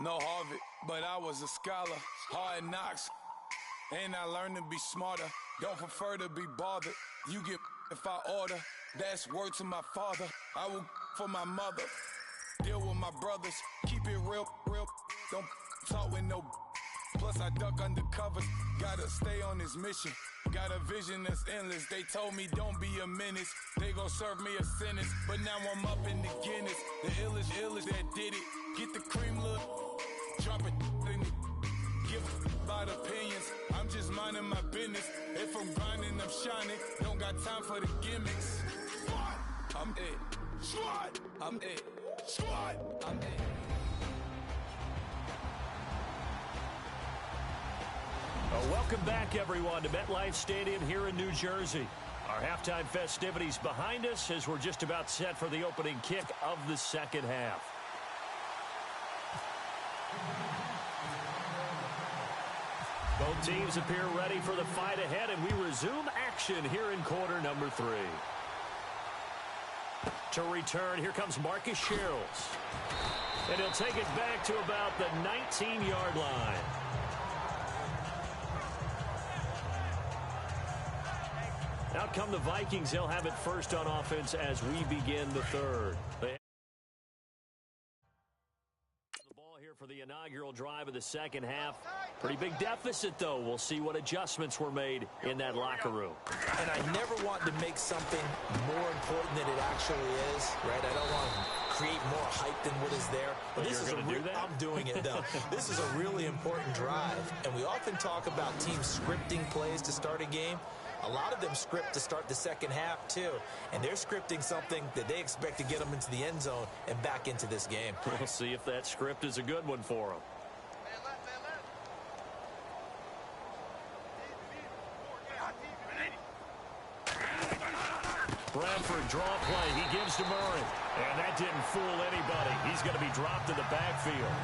No Harvard, but I was a scholar. Hard knocks, and I learned to be smarter. Don't prefer to be bothered. You get if I order. That's word to my father. I will for my mother. Deal with my brothers. Keep it real. Don't talk with no. Plus I duck undercovers. Gotta stay on this mission. Got a vision that's endless. They told me don't be a menace. They gon' serve me a sentence. But now I'm up in the Guinness. The illest that did it. Get the cream look. Drop it in the. Give about opinions. I'm just minding my business. If I'm grinding, I'm shining. Don't got time for the gimmicks. I'm it. Squad. I'm it. Squad. I'm it. Welcome back, everyone, to MetLife Stadium here in New Jersey. Our halftime festivities behind us as we're just about set for the opening kick of the second half. Both teams appear ready for the fight ahead, and we resume action here in quarter number 3. To return, here comes Marcus Sherrills. And he'll take it back to about the 19-yard line. Out come the Vikings. They'll have it first on offense as we begin the third. The ball here for the inaugural drive of the second half. Pretty big deficit, though. We'll see what adjustments were made in that locker room. And I never want to make something more important than it actually is, right? I don't want to create more hype than what is there. But this is I'm doing it, though. This is a really important drive. And we often talk about teams scripting plays to start a game. A lot of them script to start the second half, too. And they're scripting something that they expect to get them into the end zone and back into this game. We'll see if that script is a good one for them. Bradford draw play. He gives to Murray. And that didn't fool anybody. He's going to be dropped in the backfield.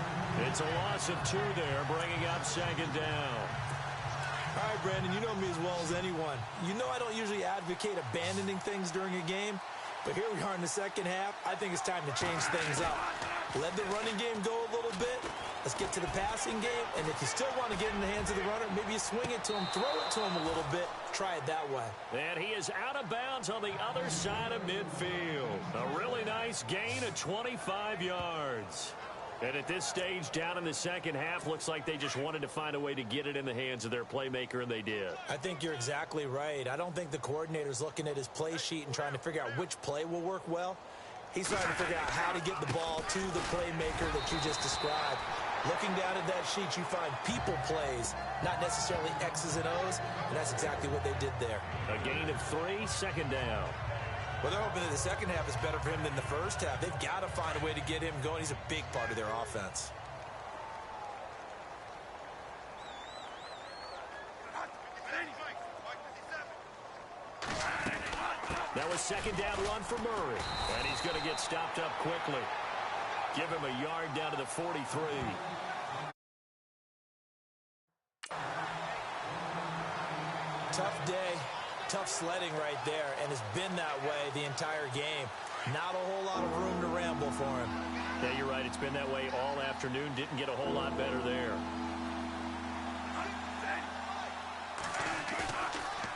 It's a loss of 2 there, bringing up second down. All right, Brandon, you know me as well as anyone. You know I don't usually advocate abandoning things during a game, but here we are in the second half. I think it's time to change things up. Let the running game go a little bit. Let's get to the passing game, and if you still want to get in the hands of the runner, maybe you swing it to him, throw it to him a little bit, try it that way. And he is out of bounds on the other side of midfield. A really nice gain of 25 yards. And at this stage, down in the second half, looks like they just wanted to find a way to get it in the hands of their playmaker, and they did. I think you're exactly right. I don't think the coordinator's looking at his play sheet and trying to figure out which play will work well. He's trying to figure out how to get the ball to the playmaker that you just described. Looking down at that sheet, you find people plays, not necessarily X's and O's, and that's exactly what they did there. A gain of 3, second down. Well, they're hoping that the second half is better for him than the first half. They've got to find a way to get him going. He's a big part of their offense. That was second down run for Murray. And he's going to get stopped up quickly. Give him a yard down to the 43. Tough day. Tough sledding right there, and it's been that way the entire game. Not a whole lot of room to ramble for him. Yeah, you're right. It's been that way all afternoon. Didn't get a whole lot better there.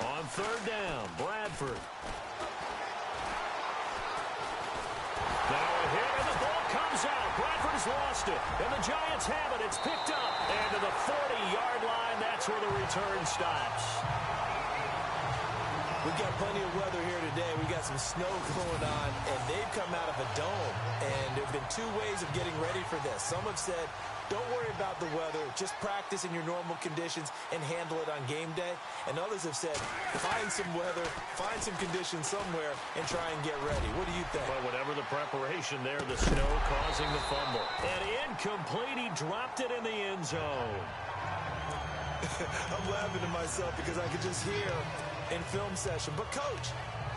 On third down, Bradford. Now a hit, and the ball comes out. Bradford has lost it, and the Giants have it. It's picked up, and to the 40-yard line, that's where the return stops. We've got plenty of weather here today. We've got some snow going on, and they've come out of a dome. And there have been 2 ways of getting ready for this. Some have said, don't worry about the weather. Just practice in your normal conditions and handle it on game day. And others have said, find some weather, find some conditions somewhere, and try and get ready. What do you think? Well, whatever the preparation there, the snow causing the fumble. And incomplete, he dropped it in the end zone. I'm laughing to myself because I could just hear in film session. But, Coach,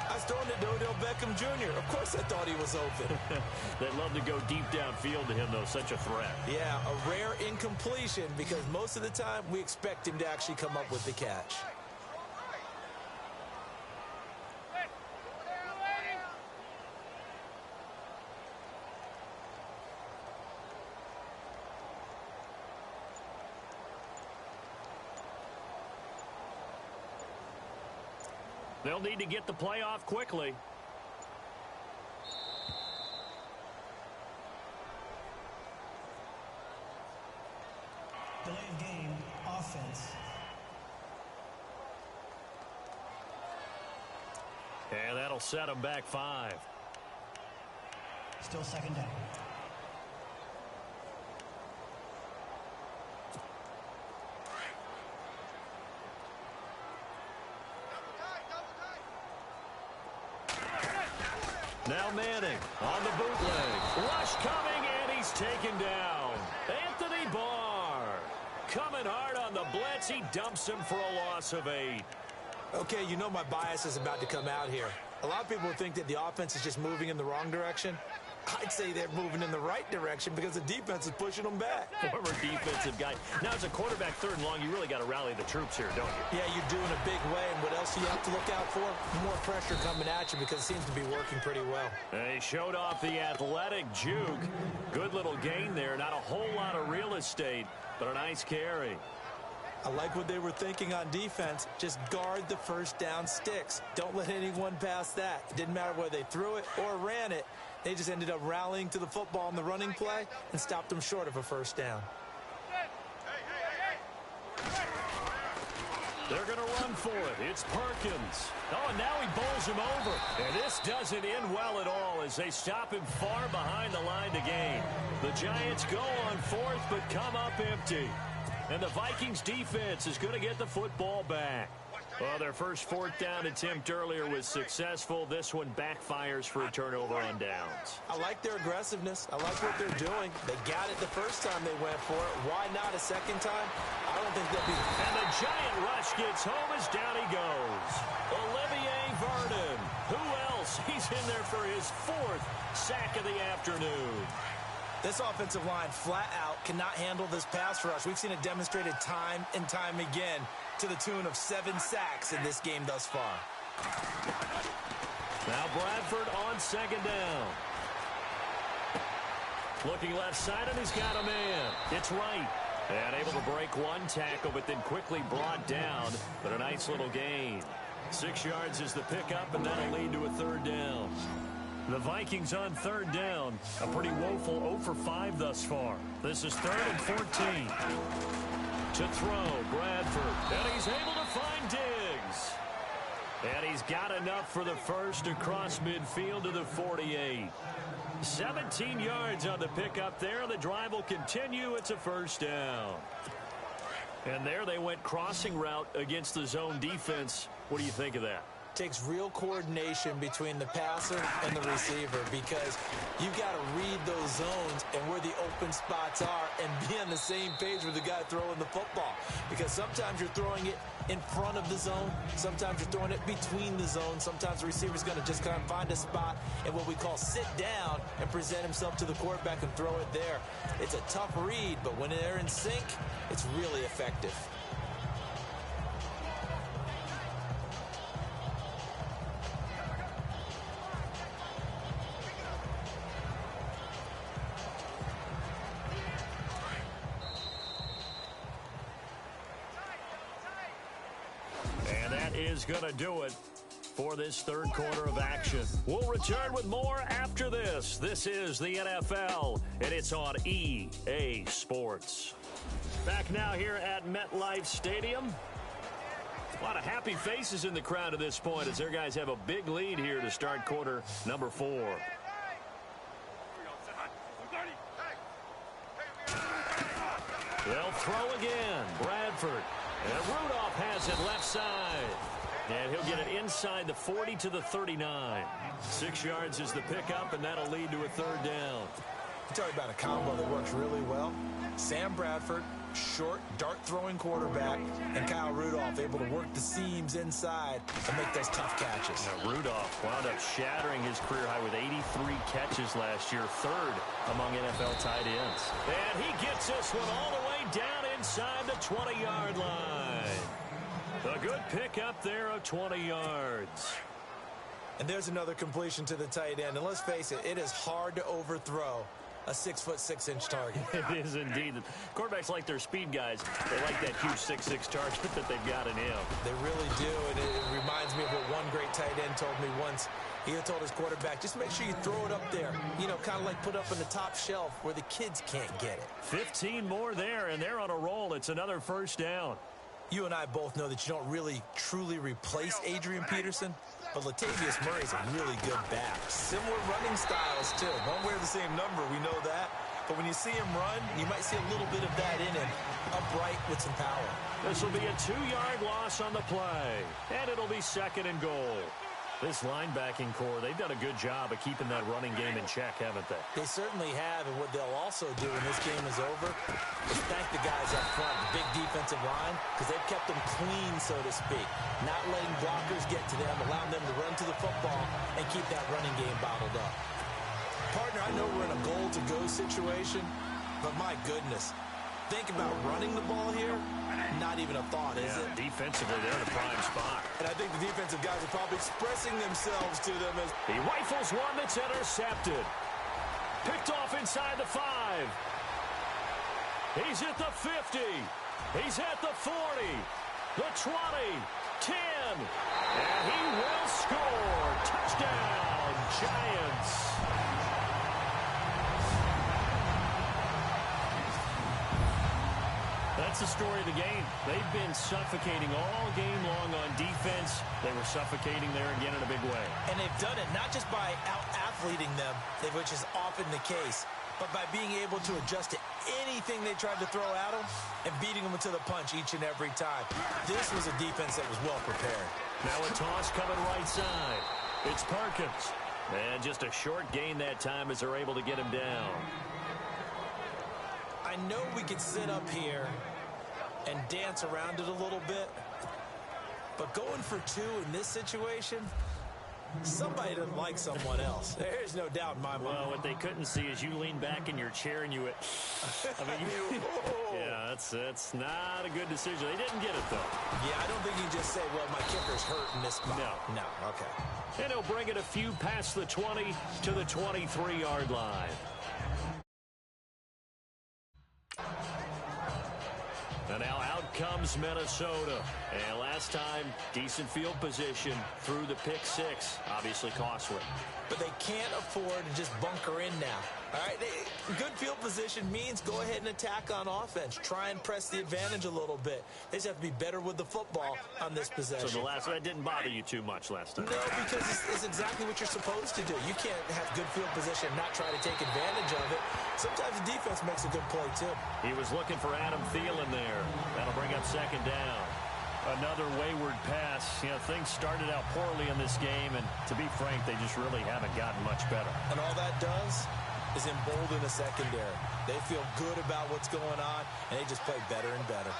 I was throwing to Odell Beckham Jr. Of course I thought he was open. They'd love to go deep downfield to him, though. Such a threat. Yeah, a rare incompletion because most of the time we expect him to actually come up with the catch. They'll need to get the play off quickly. Delay of game, offense. And that'll set them back 5. Still second down. Now Manning on the bootleg. Rush coming, and he's taken down. Anthony Barr coming hard on the blitz. He dumps him for a loss of 8. Okay, you know my bias is about to come out here. A lot of people think that the offense is just moving in the wrong direction. I'd say they're moving in the right direction because the defense is pushing them back. Former defensive guy. Now, as a quarterback 3rd and long, you really got to rally the troops here, don't you? Yeah, you're doing a big way, and what else do you have to look out for? More pressure coming at you because it seems to be working pretty well. They showed off the athletic juke. Good little gain there. Not a whole lot of real estate, but a nice carry. I like what they were thinking on defense. Just guard the first down sticks. Don't let anyone pass that. It didn't matter whether they threw it or ran it. They just ended up rallying to the football in the running play and stopped them short of a first down. They're going to run for it. It's Perkins. Oh, and now he bowls him over. And this doesn't end well at all as they stop him far behind the line to gain. The Giants go on 4th but come up empty. And the Vikings defense is going to get the football back. Well, their first 4th down attempt earlier was successful. This one backfires for a turnover on downs. I like their aggressiveness. I like what they're doing. They got it the first time they went for it. Why not a second time? I don't think they'll be... And the giant rush gets home as down he goes. Olivier Vernon. Who else? He's in there for his 4th sack of the afternoon. This offensive line flat out cannot handle this pass rush. We've seen it demonstrated time and time again to the tune of 7 sacks in this game thus far. Now Bradford on 2nd down. Looking left side, and he's got a man. It's right. And able to break one tackle, but then quickly brought down. But a nice little gain. 6 yards is the pickup, and that'll lead to a 3rd down. The Vikings on 3rd down. A pretty woeful 0 for 5 thus far. This is 3rd and 14. To throw, Bradford. And he's able to find Diggs. And he's got enough for the first across midfield to the 48. 17 yards on the pickup there. The drive will continue. It's a 1st down. And there they went crossing route against the zone defense. What do you think of that? Takes real coordination between the passer and the receiver because you got to read those zones and where the open spots are and be on the same page with the guy throwing the football. Because sometimes you're throwing it in front of the zone. Sometimes you're throwing it between the zones. Sometimes the receiver's going to just kind of find a spot and what we call sit down and present himself to the quarterback and throw it there. It's a tough read, but when they're in sync, it's really effective. Is going to do it for this 3rd quarter of action. We'll return with more after this. This is the NFL, and it's on EA Sports. Back now here at MetLife Stadium. A lot of happy faces in the crowd at this point as their guys have a big lead here to start quarter number 4. They'll throw again. Bradford. And Rudolph has it left side. And he'll get it inside the 40 to the 39. 6 yards is the pickup, and that'll lead to a 3rd down. You talk about a combo that works really well. Sam Bradford, short, dart-throwing quarterback, and Kyle Rudolph able to work the seams inside and make those tough catches. Now, Rudolph wound up shattering his career high with 83 catches last year, 3rd among NFL tight ends. And he gets this one all the way down inside the 20-yard line. A good pickup there of 20 yards. And there's another completion to the tight end. And let's face it, it is hard to overthrow a 6'6" target. It is indeed. Quarterbacks like their speed guys. They like that huge 6'6" target that they've got in him. They really do. And it reminds me of what one great tight end told me once. He told his quarterback, just make sure you throw it up there. You know, kind of like put up on the top shelf where the kids can't get it. 15 more there, and they're on a roll. It's another first down. You and I both know that you don't really, truly replace Adrian Peterson, but Latavius Murray's a really good back. Similar running styles, too. Won't wear the same number, we know that. But when you see him run, you might see a little bit of that in him, upright with some power. This will be a 2-yard loss on the play, and it'll be 2nd and goal. This linebacking core, they've done a good job of keeping that running game in check, haven't they? They certainly have, and what they'll also do when this game is over is thank the guys up front, the big defensive line, because they've kept them clean, so to speak. Not letting blockers get to them, allowing them to run to the football and keep that running game bottled up. Partner, I know we're in a goal-to-go situation, but my goodness, think about running the ball here. Not even a thought, is it? Defensively, they're in a prime spot. And I think the defensive guys are probably expressing themselves to them as he rifles one that's intercepted. Picked off inside the 5. He's at the 50. He's at the 40. The 20. 10. And he will score. Touchdown, Giants. That's the story of the game. They've been suffocating all game long on defense. They were suffocating there again in a big way. And they've done it not just by out-athleting them, which is often the case, but by being able to adjust to anything they tried to throw at them and beating them to the punch each and every time. This was a defense that was well prepared. Now a toss coming right side. It's Perkins. And just a short gain that time as they're able to get him down. I know we could sit up here and dance around it a little bit, but going for 2 in this situation, somebody doesn't like someone else. There's no doubt in my mind. Well, what they couldn't see is you lean back in your chair and you went, yeah, that's not a good decision. They didn't get it, though. Yeah, I don't think you can just say, well, my kicker's hurt in this spot. No, okay. And he'll bring it a few past the 20 to the 23-yard line. And now out comes Minnesota. And last time, decent field position through the pick 6. Obviously costly. But they can't afford to just bunker in now. All right, good field position means go ahead and attack on offense. Try and press the advantage a little bit. They just have to be better with the football on this possession. So that didn't bother you too much last time? No, because it's exactly what you're supposed to do. You can't have good field position and not try to take advantage of it. Sometimes the defense makes a good play, too. He was looking for Adam Thielen there. That'll bring up 2nd down. Another wayward pass. You know, things started out poorly in this game, and to be frank, they just really haven't gotten much better. And all that does is embolden the secondary. They feel good about what's going on, and they just play better and better.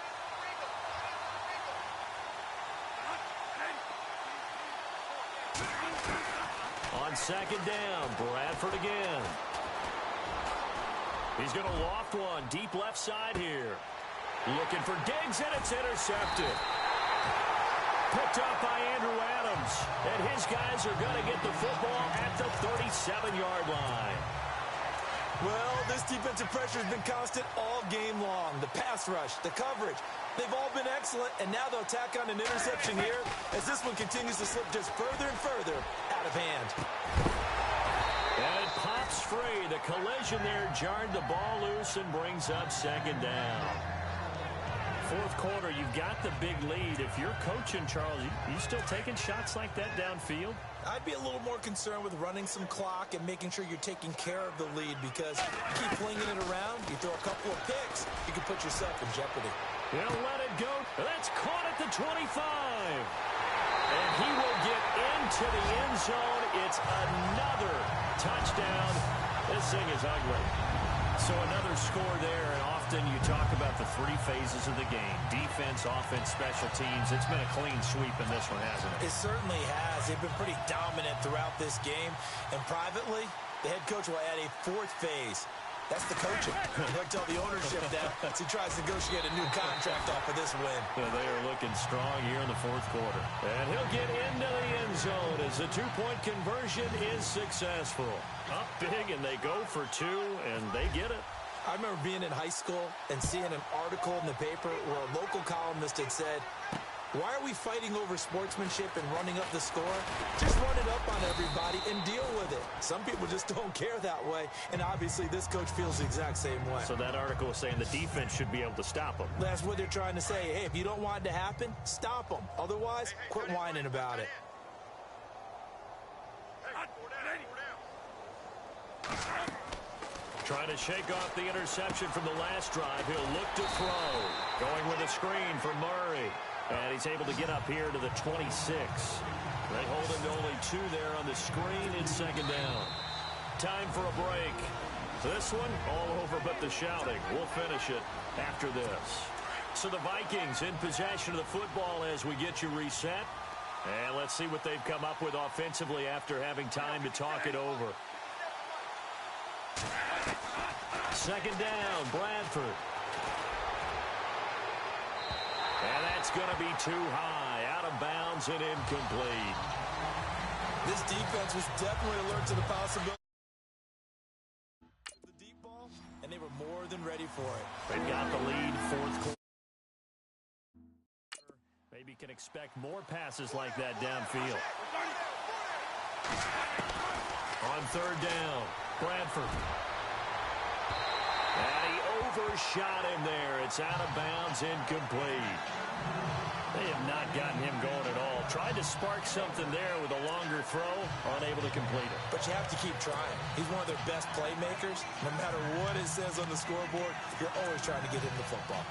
On 2nd down, Bradford again. He's going to loft one deep left side here. Looking for Diggs, and it's intercepted. Picked up by Andrew Adams. And his guys are going to get the football at the 37-yard line. Well, this defensive pressure has been constant all game long. The pass rush, the coverage, they've all been excellent, and now they'll tack on an interception here as this one continues to slip just further and further out of hand. And it pops free. The collision there jarred the ball loose and brings up 2nd down. 4th quarter, you've got the big lead. If you're coaching, Charles, you still taking shots like that downfield? I'd be a little more concerned with running some clock and making sure you're taking care of the lead, because you keep flinging it around, you throw a couple of picks, you can put yourself in jeopardy. He'll let it go. That's caught at the 25. And he will get into the end zone. It's another touchdown. This thing is ugly. So another score there, and often you talk about the 3 phases of the game. Defense, offense, special teams. It's been a clean sweep in this one, hasn't it? It certainly has. They've been pretty dominant throughout this game. And privately, the head coach will add a 4th phase. That's the coaching. He'll tell the ownership that as he tries to negotiate a new contract off of this win. They are looking strong here in the 4th quarter. And he'll get into the end zone as the 2-point conversion is successful. Up big, and they go for 2, and they get it. I remember being in high school and seeing an article in the paper where a local columnist had said, Why are we fighting over sportsmanship and running up the score? Just run it up on everybody and deal with it. Some people just don't care that way, and obviously this coach feels the exact same way. So that article is saying the defense should be able to stop them. That's what they're trying to say. Hey, if you don't want it to happen, stop them. Otherwise, quit whining about it. Trying to shake off the interception from the last drive. He'll look to throw. Going with a screen for Murray. And he's able to get up here to the 26. They hold him to only 2 there on the screen in second down. Time for a break. This one all over but the shouting. We'll finish it after this. So the Vikings in possession of the football as we get you reset. And let's see what they've come up with offensively after having time to talk it over. Second down, Bradford. And that's going to be too high, out of bounds and incomplete. This defense was definitely alert to the possibility of the deep ball, and they were more than ready for it. They've got the lead, fourth quarter. Maybe can expect more passes like that downfield. On third down, Bradford. And he overshot him there. It's out of bounds, incomplete. They have not gotten him going at all. Tried to spark something there with a longer throw, unable to complete it. But you have to keep trying. He's one of their best playmakers. No matter what it says on the scoreboard, you're always trying to get him the football.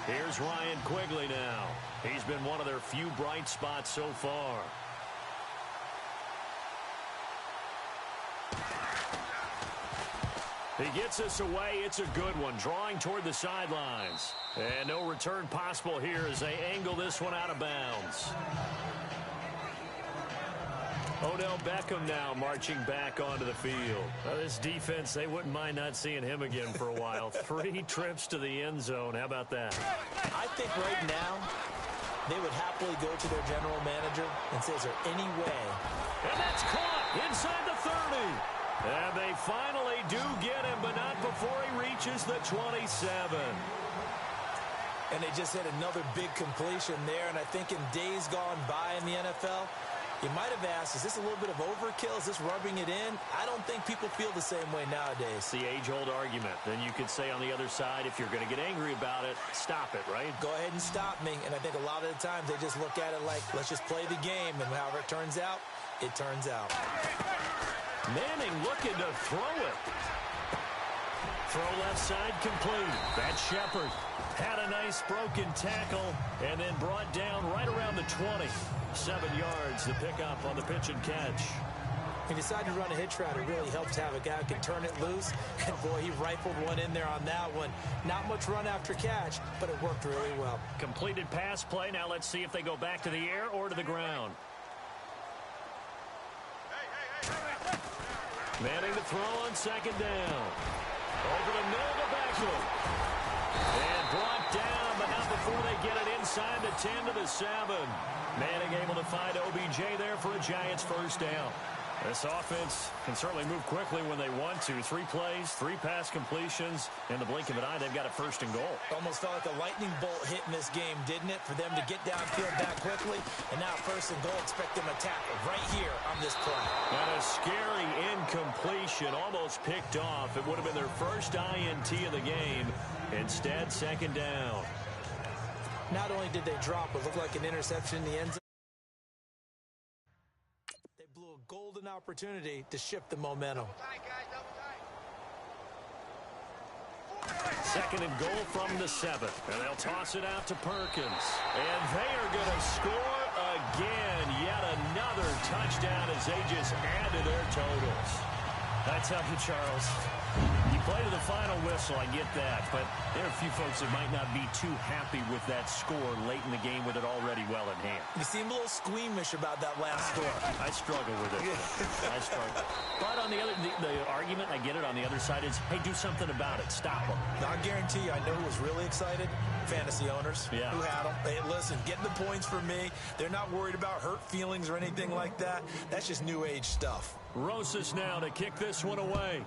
Here's Ryan Quigley now. He's been one of their few bright spots so far. He gets us away. It's a good one. Drawing toward the sidelines. And no return possible here as they angle this one out of bounds. Odell Beckham now marching back onto the field. Well, this defense, they wouldn't mind not seeing him again for a while. 3 trips to the end zone. How about that? I think right now they would happily go to their general manager and say, is there any way? And that's caught inside the 30. And they finally do get him, but not before he reaches the 27. And they just had another big completion there. And I think in days gone by in the NFL, you might have asked, is this a little bit of overkill? Is this rubbing it in? I don't think people feel the same way nowadays. It's the age-old argument. Then you could say on the other side, if you're going to get angry about it, stop it, right? Go ahead and stop me. And I think a lot of the times they just look at it like, let's just play the game. And however it turns out, it turns out. Manning looking to throw it. Throw left side complete. That's Shepard. Had a nice broken tackle and then brought down right around the 20. 7 yards, the pickup on the pitch and catch. He decided to run a hitch route. It really helps to have a guy who can turn it loose. And, boy, he rifled one in there on that one. Not much run after catch, but it worked really well. Completed pass play. Now let's see if they go back to the air or to the ground. Manning to throw on second down. Over the middle to Beckham. And brought down, but not before they get it inside the 10 to the 7. Manning able to find OBJ there for a Giants first down. This offense can certainly move quickly when they want to. 3 plays, 3 pass completions. In the blink of an eye, they've got a first and goal. Almost felt like a lightning bolt hit in this game, didn't it? For them to get downfield that quickly. And now first and goal, expect them to tackle right here on this play. And a scary incompletion, almost picked off. It would have been their first INT of the game. Instead, second down. Not only did they drop what looked like an interception in the end zone, they blew a golden opportunity to shift the momentum. Second and goal from the 7. And they'll toss it out to Perkins. And they are going to score again. Yet another touchdown as they just add to their totals. I tell you, Charles, you play to the final whistle, I get that, but there are a few folks that might not be too happy with that score late in the game with it already well in hand. You seem a little squeamish about that last score. I struggle with it. I struggle. But on the other, the argument, I get it, on the other side is, hey, do something about it. Stop them. Now, I guarantee you, I know who was really excited. Fantasy owners who had them. Hey, listen, getting the points for me. They're not worried about hurt feelings or anything like that. That's just new age stuff. Rosas now to kick this one away.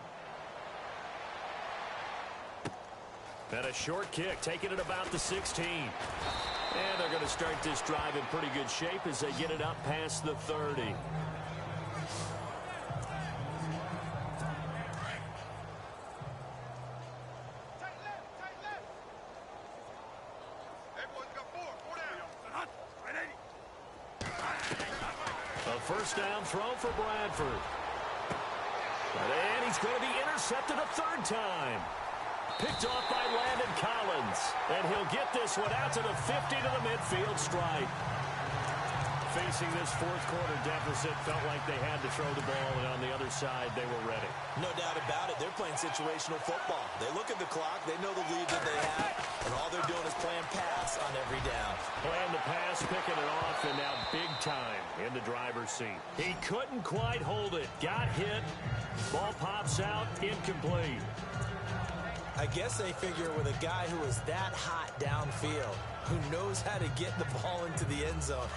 And a short kick, taking it about the 16. And they're going to start this drive in pretty good shape as they get it up past the 30. A first down throw for Bradford. And he's going to be intercepted a third time. Picked off by Landon Collins. And he'll get this one out to the 50 to the midfield stripe. Facing this fourth quarter deficit, felt like they had to throw the ball, and on the other side, they were ready. No doubt about it. They're playing situational football. They look at the clock. They know the lead that they have, and all they're doing is playing pass on every down. Playing the pass, picking it off, and now big time in the driver's seat. He couldn't quite hold it. Got hit. Ball pops out, incomplete. I guess they figure with a guy who is that hot downfield, who knows how to get the ball into the end zone,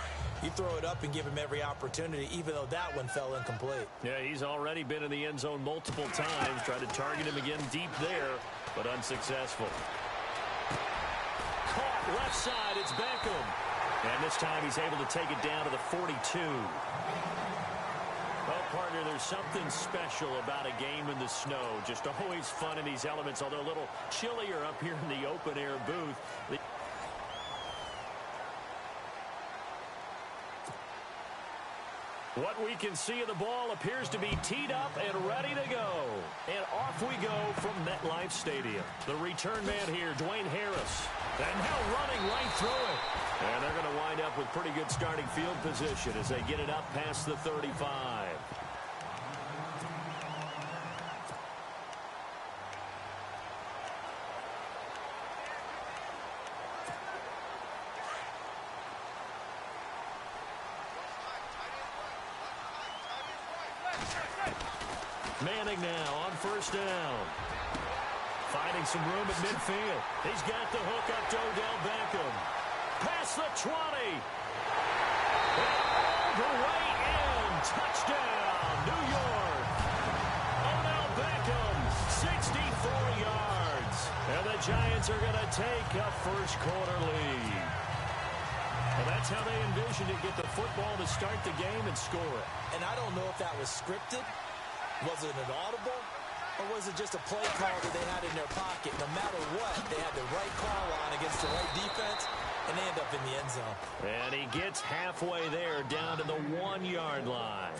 you throw it up and give him every opportunity, even though that one fell incomplete. Yeah, he's already been in the end zone multiple times. Tried to target him again deep there, but unsuccessful. Caught left side, it's Beckham. And this time he's able to take it down to the 42. Well, partner, there's something special about a game in the snow. Just always fun in these elements, although a little chillier up here in the open-air booth. What we can see of the ball appears to be teed up and ready to go. And off we go from MetLife Stadium. The return man here, Dwayne Harris. And now running right through it. And they're going to wind up with pretty good starting field position as they get it up past the 35. Manning now on first down. Finding some room at midfield. He's got the hook up to Odell Beckham. Past the 20. All the way in. Touchdown, New York. Odell Beckham, 64 yards. And the Giants are going to take a first quarter lead. Well, that's how they envisioned it. Get the football to start the game and score it. And I don't know if that was scripted. Was it an audible, or was it just a play call that they had in their pocket? No matter what, they had the right call on against the right defense, and they end up in the end zone. And he gets halfway there, down to the 1-yard line.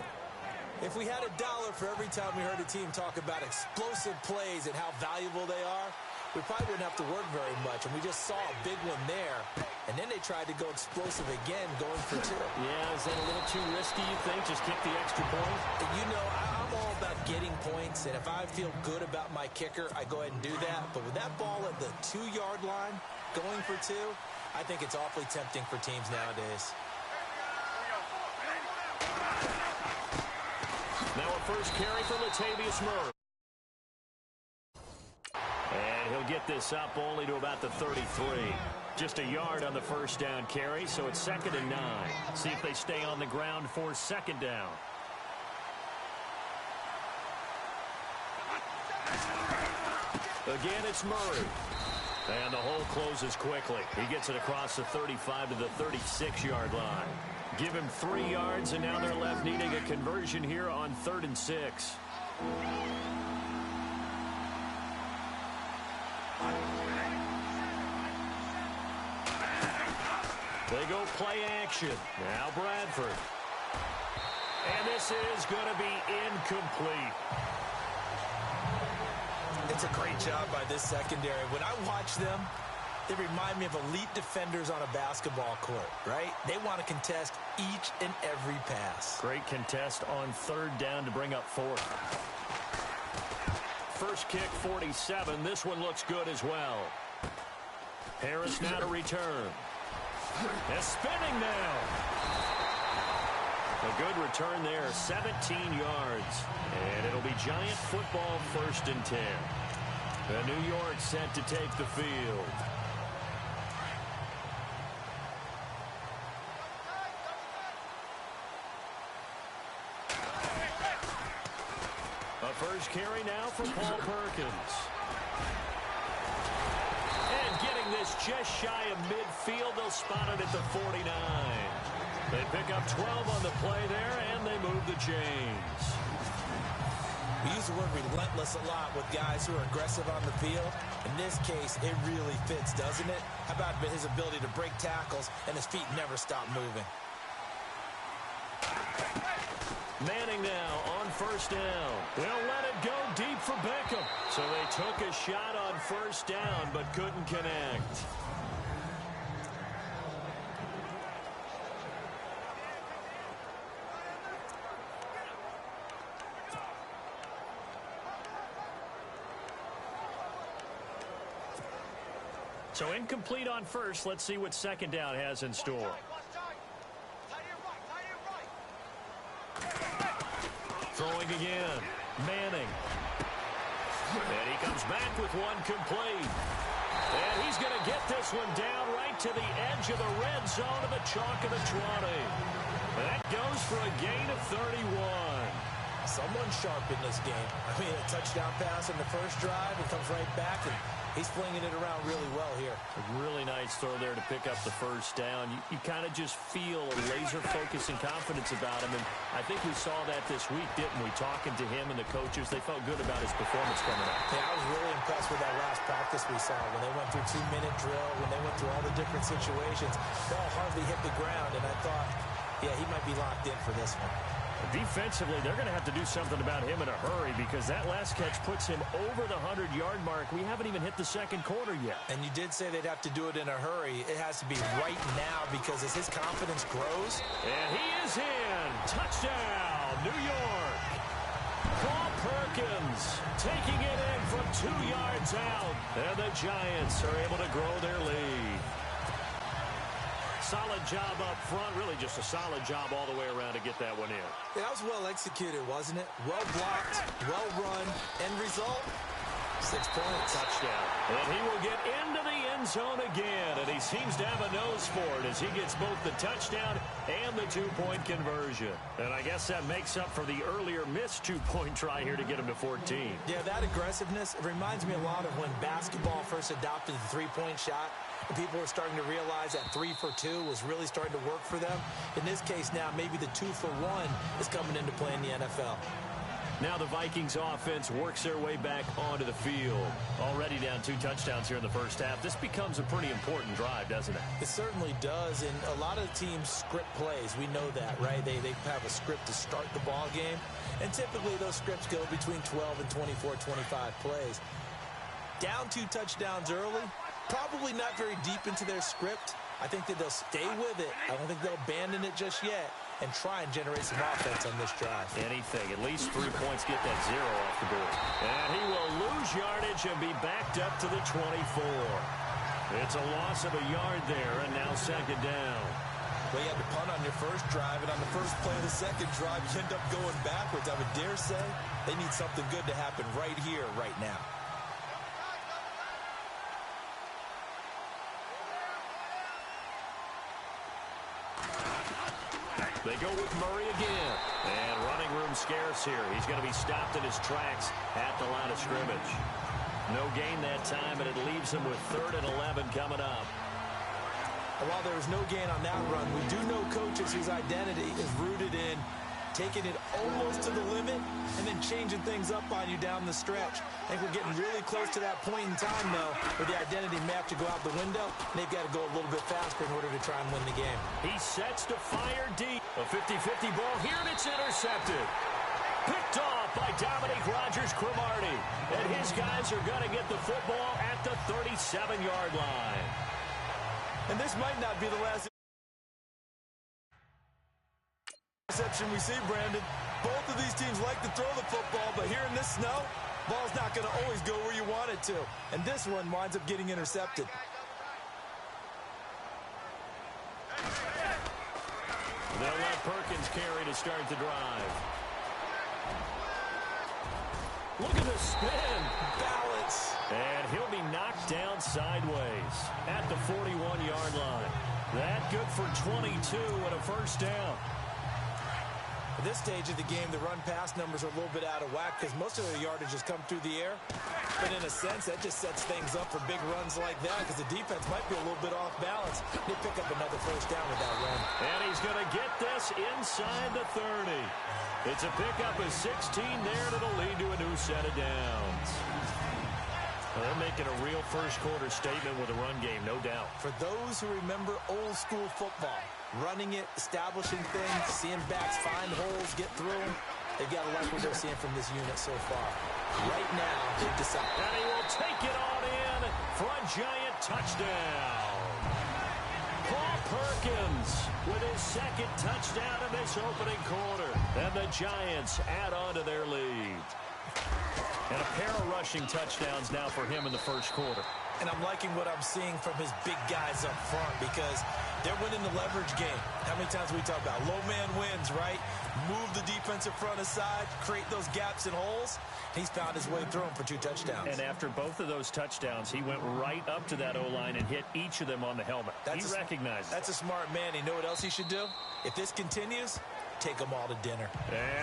If we had $1 for every time we heard a team talk about explosive plays and how valuable they are, we probably wouldn't have to work very much. And we just saw a big one there. And then they tried to go explosive again, going for 2. Yeah, is that a little too risky, you think? Just kick the extra point? You know, I'm all about getting points. And if I feel good about my kicker, I go ahead and do that. But with that ball at the 2-yard line, going for 2, I think it's awfully tempting for teams nowadays. Now a first carry for Latavius Murray. And he'll get this up only to about the 33. Just a yard on the first down carry, so it's 2nd and 9. See if they stay on the ground for 2nd down. Again, it's Murray. And the hole closes quickly. He gets it across the 35 to the 36-yard line. Give him 3 yards, and now they're left needing a conversion here on 3rd and 6. They go play action. Now Bradford. And this is going to be incomplete. It's a great job by this secondary. When I watch them, they remind me of elite defenders on a basketball court, right? They want to contest each and every pass. Great contest on 3rd down to bring up 4th. First kick, 47. This one looks good as well. Harris now to return. And spinning now. A good return there, 17 yards. And it'll be Giant football 1st and 10. And New York set to take the field. A first carry now for Paul Perkins. And getting this just shy of midfield. They'll spot it at the 49. They pick up 12 on the play there, and they move the chains. We use the word relentless a lot with guys who are aggressive on the field. In this case, it really fits, doesn't it? How about his ability to break tackles and his feet never stop moving? Manning now on first down. They'll let it go deep for Beckham. So they took a shot on first down but couldn't connect. So incomplete on first. Let's see what second down has in store. Throwing again. Manning. And he comes back with one complete. And he's going to get this one down right to the edge of the red zone of the chalk of the 20. That goes for a gain of 31. Someone sharp in this game. I mean, a touchdown pass on the first drive. It comes right back, and he's flinging it around really well here. A really nice throw there to pick up the first down. You kind of just feel a laser focus and confidence about him, and I think we saw that this week, didn't we? Talking to him and the coaches, they felt good about his performance coming up. Yeah, I was really impressed with that last practice we saw when they went through 2-minute drill, when they went through all the different situations. Ball hardly hit the ground, and I thought, yeah, he might be locked in for this one. Defensively, they're going to have to do something about him in a hurry because that last catch puts him over the 100-yard mark. We haven't even hit the second quarter yet. And you did say they'd have to do it in a hurry. It has to be right now because as his confidence grows. And he is in. Touchdown, New York. Paul Perkins taking it in from 2 yards out. And the Giants are able to grow their lead. Solid job up front, really just a solid job all the way around to get that one in. Yeah, that was well executed, wasn't it? Well blocked, well run, end result, 6 points. Touchdown. And he will get into the end zone again, and he seems to have a nose for it as he gets both the touchdown and the 2-point conversion. And I guess that makes up for the earlier missed 2-point try here to get him to 14. Yeah, that aggressiveness, it reminds me a lot of when basketball first adopted the 3-point shot. People are starting to realize that 3 for 2 was really starting to work for them. In this case now, maybe the 2 for 1 is coming into play in the NFL. Now the Vikings offense works their way back onto the field. Already down 2 touchdowns here in the first half. This becomes a pretty important drive, doesn't it? It certainly does, and a lot of teams script plays. We know that, right? They have a script to start the ball game, and typically those scripts go between 12 and 24, 25 plays. Down 2 touchdowns early. Probably not very deep into their script. I think that they'll stay with it. I don't think they'll abandon it just yet and try and generate some offense on this drive. Anything. At least 3 points get that 0 off the board. And he will lose yardage and be backed up to the 24. It's a loss of a yard there, and now second down. Well, you had to punt on your first drive, and on the first play of the second drive, you end up going backwards. I would dare say they need something good to happen right here, right now. They go with Murray again. And running room scarce here. He's going to be stopped in his tracks at the line of scrimmage. No gain that time, and it leaves him with 3rd and 11 coming up. While there was no gain on that run, we do know coaches whose identity is rooted in taking it almost to the limit and then changing things up on you down the stretch. I think we're getting really close to that point in time, though, where the identity may have to go out the window, and they've got to go a little bit faster in order to try and win the game. He sets to fire deep. A 50-50 ball here, and it's intercepted. Picked off by Dominique Rodgers-Cromartie. And his guys are going to get the football at the 37-yard line. And this might not be the last interception we see, Brandon. Both of these teams like to throw the football, but here in this snow, ball's not going to always go where you want it to. And this one winds up getting intercepted. They'll let Perkins carry to start the drive. Look at the spin. Balance. And he'll be knocked down sideways at the 41-yard line. That good for 22 and a first down. At this stage of the game, the run-pass numbers are a little bit out of whack because most of their yardage has come through the air. But in a sense, that just sets things up for big runs like that because the defense might be a little bit off balance. They pick up another first down with that run. And he's going to get this inside the 30. It's a pickup of 16 there that'll lead to a new set of downs. Well, they're making a real first-quarter statement with a run game, no doubt. For those who remember old-school football, running it, establishing things, seeing backs find holes, get through them, they've got to like what they're seeing from this unit so far. Right now, they've decided. And he will take it on in for a giant touchdown. Paul Perkins with his second touchdown in this opening quarter. And the Giants add on to their lead. And a pair of rushing touchdowns now for him in the first quarter. And I'm liking what I'm seeing from his big guys up front because they're winning the leverage game. How many times we talk about low man wins, right? Move the defensive front aside, create those gaps and holes. He's found his way through them for 2 touchdowns. And after both of those touchdowns, he went right up to that O-line and hit each of them on the helmet. He recognizes That's a smart man. You know what else he should do? If this continues, take them all to dinner.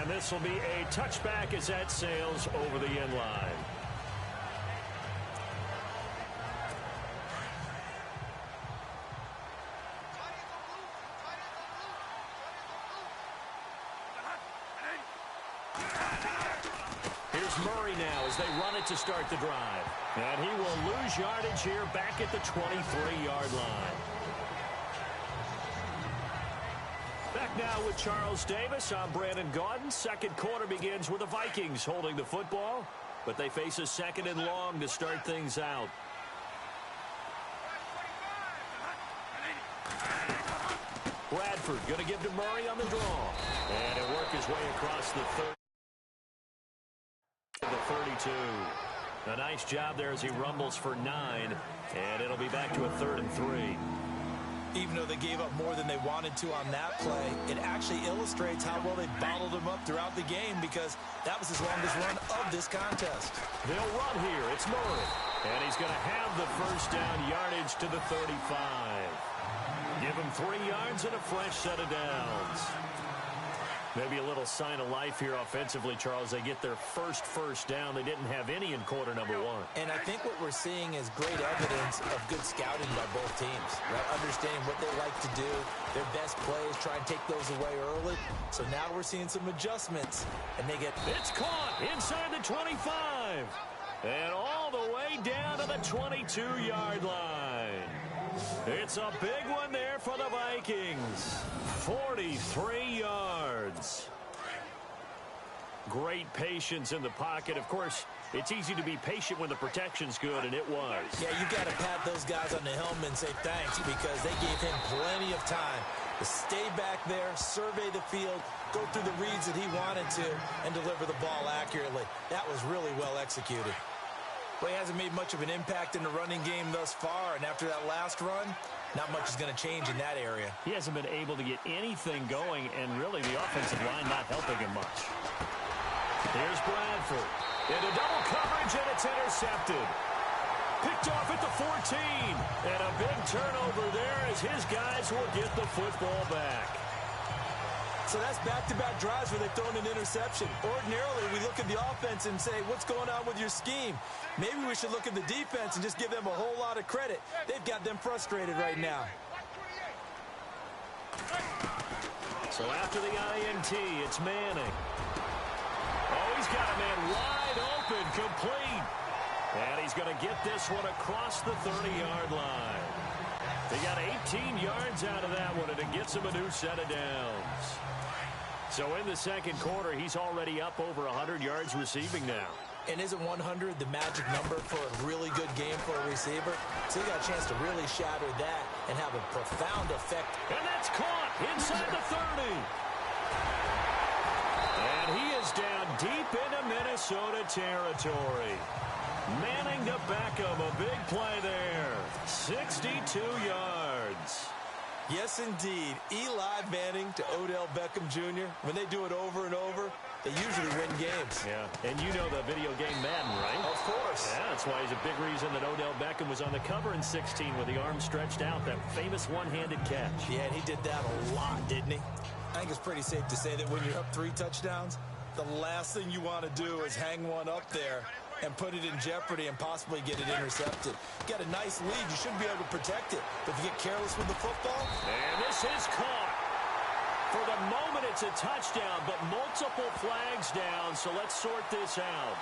And this will be a touchback as that sails over the end line. Here's Murray now as they run it to start the drive. And he will lose yardage here back at the 23-yard line. Back now with Charles Davis. I'm Brandon Gaudin. Second quarter begins with the Vikings holding the football, but they face a second and long to start things out. Bradford going to give to Murray on the draw. And he'll work his way across the 32. A nice job there as he rumbles for 9. And it'll be back to a 3rd and 3. Even though they gave up more than they wanted to on that play, it actually illustrates how well they bottled him up throughout the game because that was his longest run of this contest. They'll run here. It's Murray. And he's going to have the first down yardage to the 35. Give him 3 yards and a fresh set of downs. Maybe a little sign of life here offensively, Charles. They get their first down. They didn't have any in quarter number 1. And I think what we're seeing is great evidence of good scouting by both teams, right? Understanding what they like to do, their best plays, try and take those away early. So now we're seeing some adjustments, and they get... It's caught inside the 25. And all the way down to the 22-yard line. It's a big one there for the Vikings. 43 yards. Great patience in the pocket. Of course, it's easy to be patient when the protection's good, and it was. Yeah, you got to pat those guys on the helmet and say thanks because they gave him plenty of time to stay back there, survey the field, go through the reads that he wanted to, and deliver the ball accurately. That was really well executed. But he hasn't made much of an impact in the running game thus far, and after that last run, not much is going to change in that area. He hasn't been able to get anything going, and really the offensive line not helping him much. Here's Bradford. Into double coverage, and it's intercepted. Picked off at the 14. And a big turnover there as his guys will get the football back. So that's back-to-back drives where they've thrown an interception. Ordinarily, we look at the offense and say, what's going on with your scheme? Maybe we should look at the defense and just give them a whole lot of credit. They've got them frustrated right now. So after the INT, it's Manning. Oh, he's got a man wide open, complete. And he's going to get this one across the 30-yard line. They got 18 yards out of that one, and it gets him a new set of downs. So in the second quarter, he's already up over 100 yards receiving now. And isn't 100 the magic number for a really good game for a receiver? So he got a chance to really shatter that and have a profound effect. And that's caught inside the 30. And he is down deep into Minnesota territory. Manning to Beckham, a big play there. 62 yards. Yes, indeed. Eli Manning to Odell Beckham Jr. When they do it over and over, they usually win games. Yeah, and you know the video game Madden, right? Of course. Yeah, that's why he's a big reason that Odell Beckham was on the cover in 16 with the arm stretched out, that famous one-handed catch. Yeah, and he did that a lot, didn't he? I think it's pretty safe to say that when you're up 3 touchdowns, the last thing you want to do is hang one up there and put it in jeopardy and possibly get it intercepted. You got a nice lead. You should be able to protect it. But if you get careless with the football. And this is caught. For the moment, it's a touchdown, but multiple flags down, so let's sort this out.